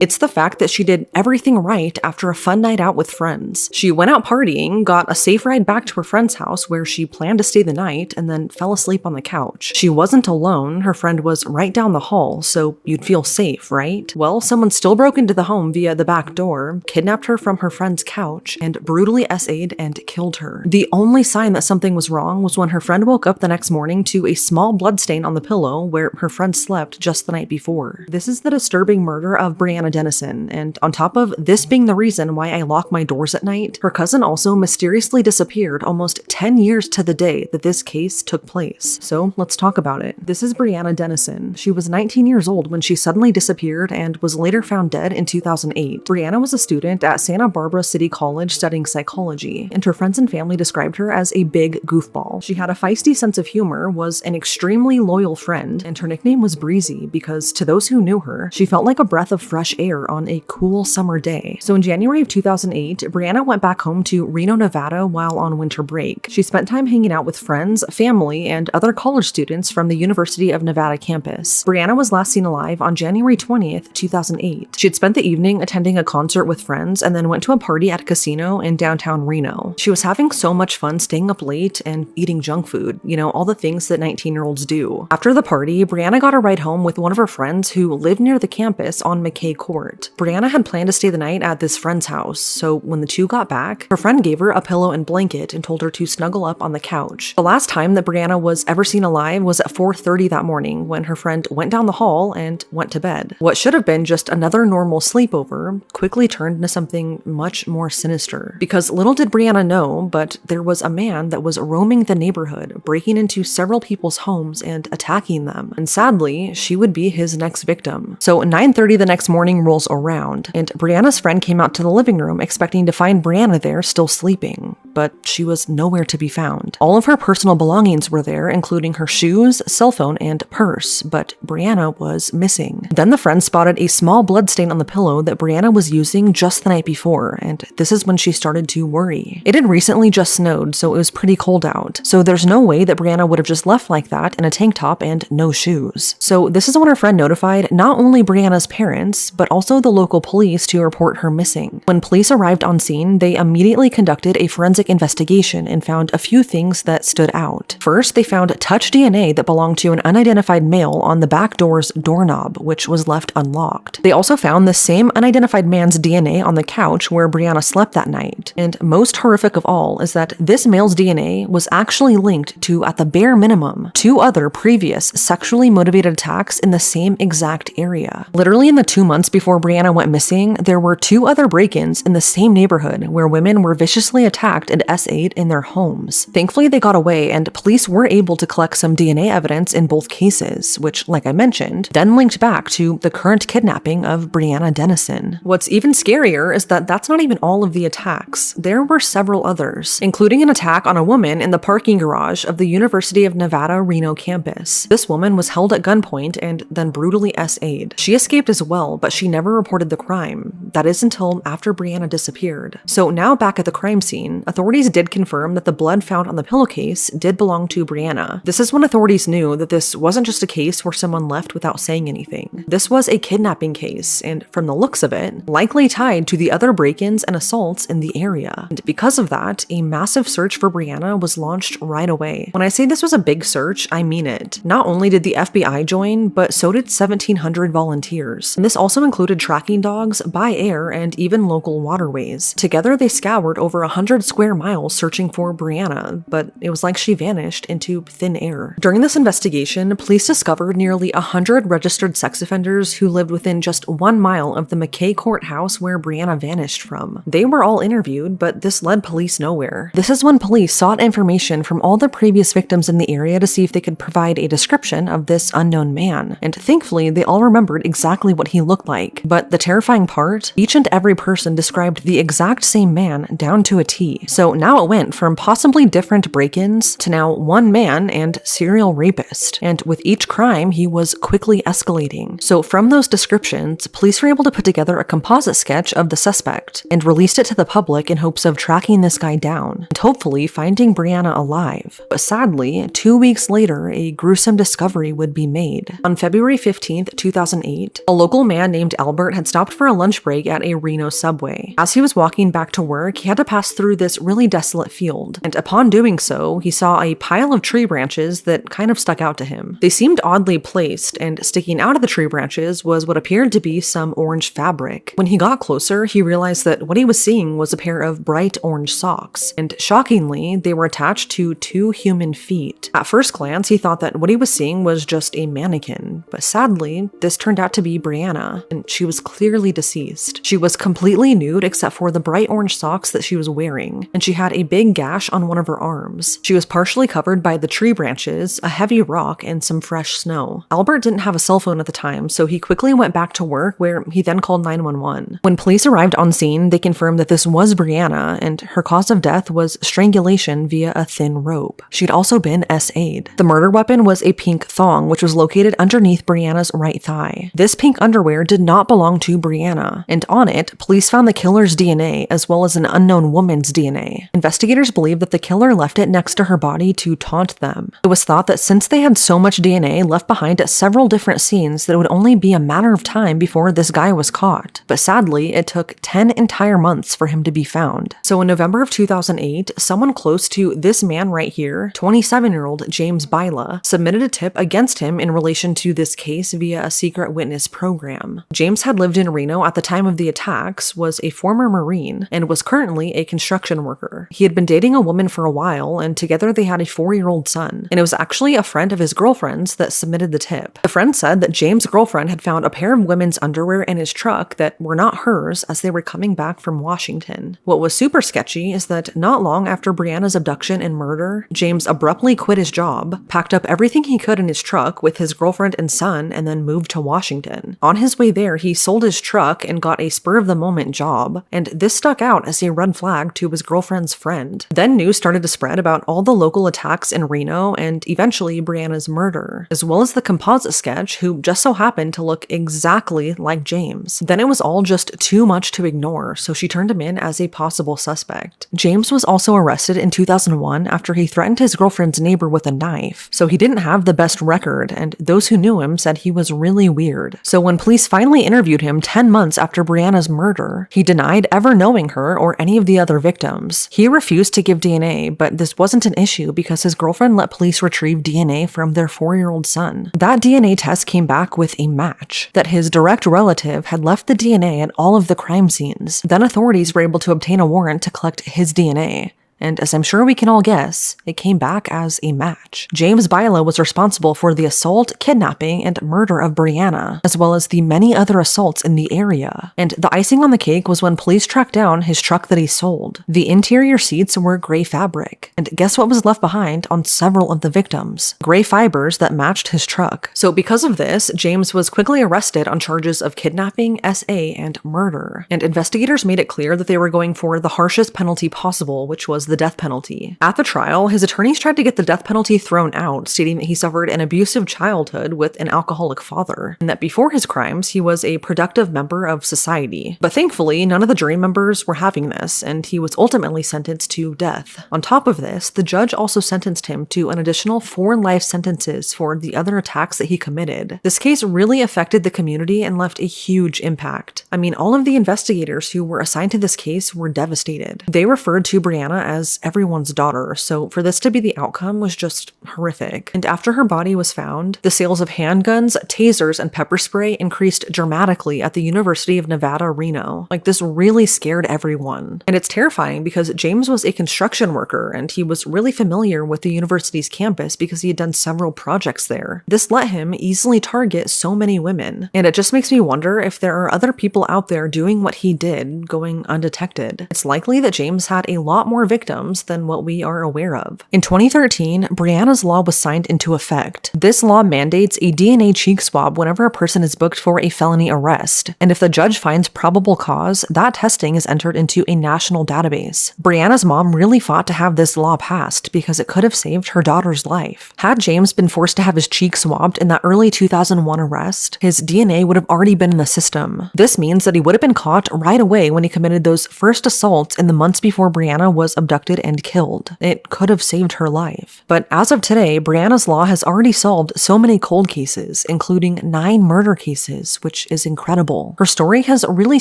It's the fact that she did everything right after a fun night out with friends. She went out partying, got a safe ride back to her friend's house where she planned to stay the night, and then fell asleep on the couch. She wasn't alone, her friend was right down the hall, so you'd feel safe, right? Well, someone still broke into the home via the back door, kidnapped her from her friend's couch, and brutally SA'd and killed her. The only sign that something was wrong was when her friend woke up the next morning to a small bloodstain on the pillow where her friend slept just the night before. This is the disturbing murder of Brianna Dennison, and on top of this being the reason why I lock my doors at night, her cousin also mysteriously disappeared almost 10 years to the day that this case took place. So let's talk about it. This is Brianna Dennison. She was 19 years old when she suddenly disappeared and was later found dead in 2008. Brianna was a student at Santa Barbara City College studying psychology, and her friends and family described her as a big goofball. She had a feisty sense of humor, was an extremely loyal friend, and her nickname was Breezy because to those who knew her, she felt like a breath of fresh air on a cool summer day. So in January of 2008, Brianna went back home to Reno, Nevada while on winter break. She spent time hanging out with friends, family, and other college students from the University of Nevada campus. Brianna was last seen alive on January 20th, 2008. She had spent the evening attending a concert with friends and then went to a party at a casino in downtown Reno. She was having so much fun staying up late and eating junk food, you know, all the things that 19-year-olds do. After the party, Brianna got a ride home with one of her friends who lived near the campus on McKay Court. Brianna had planned to stay the night at this friend's house, so when the two got back, her friend gave her a pillow and blanket and told her to snuggle up on the couch. The last time that Brianna was ever seen alive was at 4:30 that morning when her friend went down the hall and went to bed. What should have been just another normal sleepover quickly turned into something much more sinister. Because little did Brianna know, but there was a man that was roaming the neighborhood, breaking into several people's homes and attacking them. And sadly, she would be his next victim. So 9:30 the next morning rolls around, and Brianna's friend came out to the living room expecting to find Brianna there still sleeping, but she was nowhere to be found. All of her personal belongings were there, including her shoes, cell phone, and purse, but Brianna was missing. Then the friend spotted a small bloodstain on the pillow that Brianna was using just the night before, and this is when she started to worry. It had recently just snowed, so it was pretty cold out, so there's no way that Brianna would have just left like that in a tank top and no shoes. So this is when her friend notified not only Brianna's parents, but also the local police to report her missing. When police arrived on scene, they immediately conducted a forensic investigation and found a few things that stood out. First, they found touch DNA that belonged to an unidentified male on the back door's doorknob, which was left unlocked. They also found the same unidentified man's DNA on the couch where Brianna slept that night. And most horrific of all is that this male's DNA was actually linked to, at the bare minimum, 2 other previous sexually motivated attacks in the same exact area. Literally in the 2 months before Brianna went missing, there were 2 other break-ins in the same neighborhood where women were viciously attacked and SA'd in their homes. Thankfully, they got away, and police were able to collect some DNA evidence in both cases, which, like I mentioned, then linked back to the current kidnapping of Brianna Dennison. What's even scarier is that that's not even all of the attacks. There were several others, including an attack on a woman in the parking garage of the University of Nevada, Reno campus. This woman was held at gunpoint and then brutally SA'd. She escaped as well, but she never reported the crime. That is until after Brianna disappeared. So now back at the crime scene, authorities did confirm that the blood found on the pillowcase did belong to Brianna. This is when authorities knew that this wasn't just a case where someone left without saying anything. This was a kidnapping case, and from the looks of it, likely tied to the other break-ins and assaults in the area. And because of that, a massive search for Brianna was launched right away. When I say this was a big search, I mean it. Not only did the FBI join, but so did 1,700 volunteers. And this also included tracking dogs, by air, and even local waterways. Together, they scoured over 100 square miles searching for Brianna, but it was like she vanished into thin air. During this investigation, police discovered nearly 100 registered sex offenders who lived within just 1 mile of the McKay courthouse where Brianna vanished from. They were all interviewed, but this led police nowhere. This is when police sought information from all the previous victims in the area to see if they could provide a description of this unknown man, and thankfully they all remembered exactly what he looked like. But the terrifying part, each and every person described the exact same man down to a T. So now it went from possibly different break-ins to now one man and serial rapist, and with each crime he was quickly escalating. So from those descriptions, police were able to put together a composite sketch of the suspect and released it to the public in hopes of tracking this guy down and hopefully finding Brianna alive. But sadly, 2 weeks later, a gruesome discovery would be made. On February 15th, 2008, a local man named named Albert had stopped for a lunch break at a Reno subway. As he was walking back to work, he had to pass through this really desolate field, and upon doing so, he saw a pile of tree branches that kind of stuck out to him. They seemed oddly placed, and sticking out of the tree branches was what appeared to be some orange fabric. When he got closer, he realized that what he was seeing was a pair of bright orange socks, and shockingly, they were attached to 2 human feet. At first glance, he thought that what he was seeing was just a mannequin, but sadly, this turned out to be Brianna, and she was clearly deceased. She was completely nude except for the bright orange socks that she was wearing, and she had a big gash on one of her arms. She was partially covered by the tree branches, a heavy rock, and some fresh snow. Albert didn't have a cell phone at the time, so he quickly went back to work, where he then called 911. When police arrived on scene, they confirmed that this was Brianna, and her cause of death was strangulation via a thin rope. She'd also been SA'd. The murder weapon was a pink thong, which was located underneath Brianna's right thigh. This pink underwear did not belong to Brianna, and on it, police found the killer's DNA as well as an unknown woman's DNA. Investigators believe that the killer left it next to her body to taunt them. It was thought that since they had so much DNA left behind at several different scenes, that it would only be a matter of time before this guy was caught. But sadly, it took 10 entire months for him to be found. So in November of 2008, someone close to this man right here, 27-year-old James Byla, submitted a tip against him in relation to this case via a secret witness program. James had lived in Reno at the time of the attacks, was a former Marine, and was currently a construction worker. He had been dating a woman for a while, and together they had a 4-year-old son, and it was actually a friend of his girlfriend's that submitted the tip. The friend said that James' girlfriend had found a pair of women's underwear in his truck that were not hers as they were coming back from Washington. What was super sketchy is that not long after Brianna's abduction and murder, James abruptly quit his job, packed up everything he could in his truck with his girlfriend and son, and then moved to Washington. On his way there, he sold his truck and got a spur-of-the-moment job, and this stuck out as a red flag to his girlfriend's friend. Then news started to spread about all the local attacks in Reno and eventually Brianna's murder, as well as the composite sketch who just so happened to look exactly like James. Then it was all just too much to ignore, so she turned him in as a possible suspect. James was also arrested in 2001 after he threatened his girlfriend's neighbor with a knife, so he didn't have the best record, and those who knew him said he was really weird. So when police finally interviewed him 10 months after Brianna's murder, he denied ever knowing her or any of the other victims. He refused to give DNA, but this wasn't an issue because his girlfriend let police retrieve DNA from their 4-year-old son. That DNA test came back with a match, that his direct relative had left the DNA at all of the crime scenes. Then authorities were able to obtain a warrant to collect his DNA. And as I'm sure we can all guess, it came back as a match. James Byla was responsible for the assault, kidnapping, and murder of Brianna, as well as the many other assaults in the area. And the icing on the cake was when police tracked down his truck that he sold. The interior seats were gray fabric, and guess what was left behind on several of the victims? Gray fibers that matched his truck. So because of this, James was quickly arrested on charges of kidnapping, SA, and murder. And investigators made it clear that they were going for the harshest penalty possible, which was the death penalty. At the trial, his attorneys tried to get the death penalty thrown out, stating that he suffered an abusive childhood with an alcoholic father, and that before his crimes, he was a productive member of society. But thankfully, none of the jury members were having this, and he was ultimately sentenced to death. On top of this, the judge also sentenced him to an additional 4 life sentences for the other attacks that he committed. This case really affected the community and left a huge impact. I mean, all of the investigators who were assigned to this case were devastated. They referred to Brianna as everyone's daughter, so for this to be the outcome was just horrific. And after her body was found, the sales of handguns, tasers, and pepper spray increased dramatically at the University of Nevada, Reno. Like, this really scared everyone. And it's terrifying because James was a construction worker and he was really familiar with the university's campus because he had done several projects there. This let him easily target so many women. And it just makes me wonder if there are other people out there doing what he did, going undetected. It's likely that James had a lot more victims than what we are aware of. In 2013, Brianna's Law was signed into effect. This law mandates a DNA cheek swab whenever a person is booked for a felony arrest, and if the judge finds probable cause, that testing is entered into a national database. Brianna's mom really fought to have this law passed because it could have saved her daughter's life. Had James been forced to have his cheek swabbed in that early 2001 arrest, his DNA would have already been in the system. This means that he would have been caught right away when he committed those first assaults in the months before Brianna was abducted abducted and killed. It could have saved her life. But as of today, Brianna's Law has already solved so many cold cases, including 9 murder cases, which is incredible. Her story has really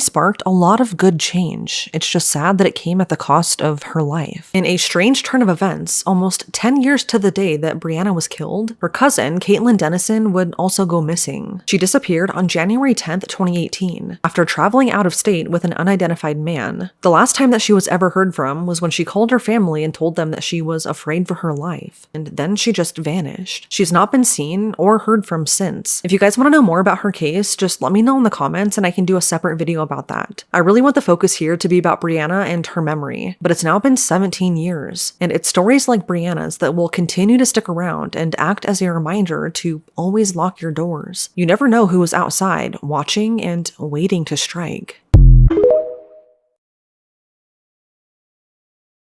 sparked a lot of good change. It's just sad that it came at the cost of her life. In a strange turn of events, almost 10 years to the day that Brianna was killed, her cousin, Caitlin Dennison, would also go missing. She disappeared on January 10th, 2018, after traveling out of state with an unidentified man. The last time that she was ever heard from was when she called her family and told them that she was afraid for her life, and then she just vanished. She's not been seen or heard from since. If you guys want to know more about her case, just let me know in the comments and I can do a separate video about that. I really want the focus here to be about Brianna and her memory, but it's now been 17 years, and it's stories like Brianna's that will continue to stick around and act as a reminder to always lock your doors. You never know who is outside, watching and waiting to strike.